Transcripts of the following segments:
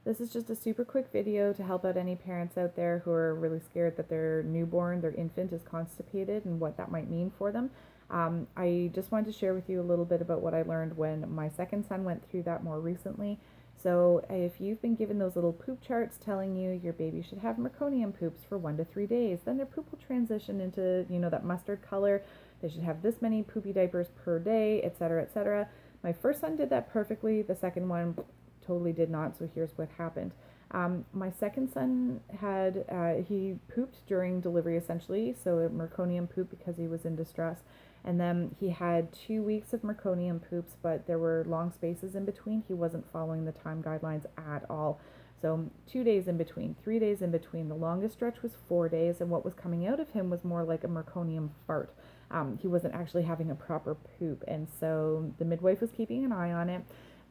This is just a super quick video to help out any parents out there who are really scared that their newborn, their infant is constipated and what that might mean for them. I just wanted to share with you a little bit about what I learned when my second son went through that more recently. So if you've been given those little poop charts telling you your baby should have meconium poops for 1 to 3 days, then their poop will transition into, that mustard color. They should have this many poopy diapers per day, etc., etc. My first son did that perfectly. The second one totally did not, so here's what happened. My second son he pooped during delivery essentially, so a meconium poop because he was in distress. And then he had 2 weeks of meconium poops, but there were long spaces in between. He wasn't following the time guidelines at all. So 2 days in between, 3 days in between. The longest stretch was 4 days, and what was coming out of him was more like a meconium fart. He wasn't actually having a proper poop, and so the midwife was keeping an eye on it.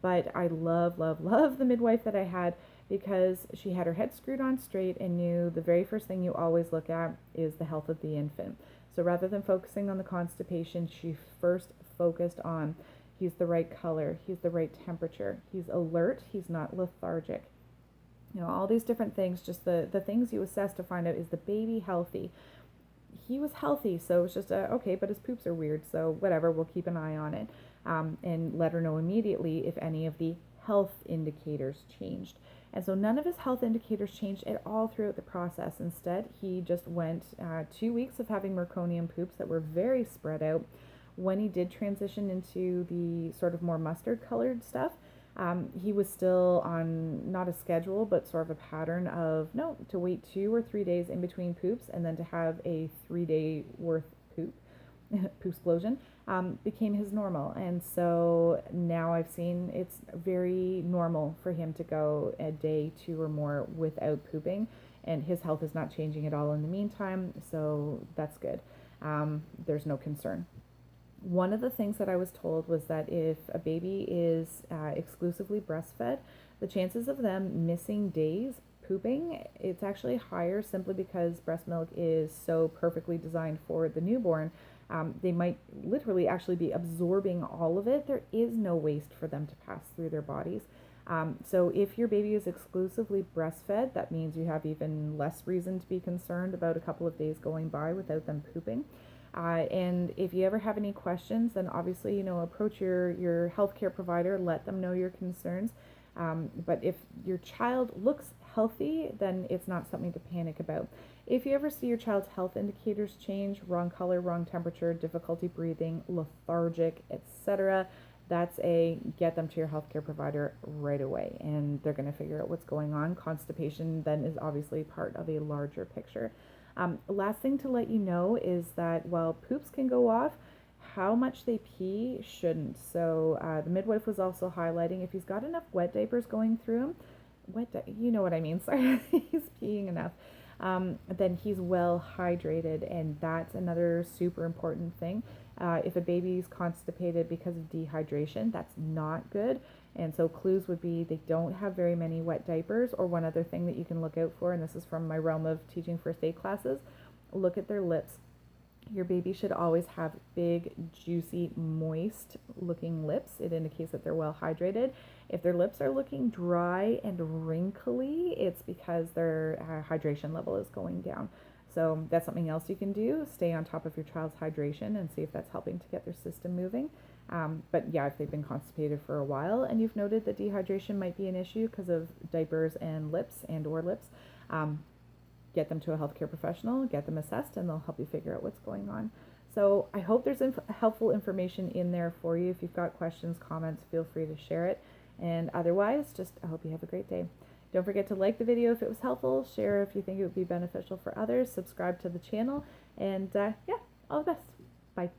But I love, love, love the midwife that I had because she had her head screwed on straight and knew the very first thing you always look at is the health of the infant. So rather than focusing on the constipation, she first focused on he's the right color, he's the right temperature, he's alert, he's not lethargic. All these different things, just the things you assess to find out, is the baby healthy? He was healthy, so it's just okay, but his poops are weird, so whatever, we'll keep an eye on it, and let her know immediately if any of the health indicators changed. And so none of his health indicators changed at all throughout the process. Instead, he just went 2 weeks of having meconium poops that were very spread out. When he did transition into the sort of more mustard colored stuff, he was still on not a schedule, but sort of a pattern of to wait 2 or 3 days in between poops and then to have a 3-day worth poop explosion became his normal. And so now I've seen it's very normal for him to go a day, 2 or more without pooping, and his health is not changing at all in the meantime, so that's good. There's no concern. One of the things that I was told was that if a baby is exclusively breastfed, the chances of them missing days pooping, it's actually higher, simply because breast milk is so perfectly designed for the newborn. They might literally actually be absorbing all of it. There is no waste for them to pass through their bodies. So if your baby is exclusively breastfed, that means you have even less reason to be concerned about a couple of days going by without them pooping. And if you ever have any questions, then obviously, approach your healthcare provider, let them know your concerns. But if your child looks healthy, then it's not something to panic about. If you ever see your child's health indicators change, wrong color, wrong temperature, difficulty breathing, lethargic, etc., that's a get them to your healthcare provider right away, and they're going to figure out what's going on. Constipation then is obviously part of a larger picture. Last thing to let you know is that while poops can go off, how much they pee shouldn't. So the midwife was also highlighting if he's got enough wet diapers going through him, you know what I mean, sorry, he's peeing enough, then he's well hydrated, and that's another super important thing. If a baby's constipated because of dehydration, that's not good. And so clues would be they don't have very many wet diapers, or one other thing that you can look out for, and this is from my realm of teaching first aid classes, look at their lips. Your baby should always have big, juicy, moist looking lips. It indicates that they're well hydrated. If their lips are looking dry and wrinkly, it's because their hydration level is going down. So that's something else you can do. Stay on top of your child's hydration and see if that's helping to get their system moving. But yeah, if they've been constipated for a while and you've noted that dehydration might be an issue because of diapers and or lips, get them to a healthcare professional, get them assessed, and they'll help you figure out what's going on. So I hope there's helpful information in there for you. If you've got questions, comments, feel free to share it. And otherwise, I hope you have a great day. Don't forget to like the video if it was helpful, share if you think it would be beneficial for others, subscribe to the channel, and yeah, all the best. Bye.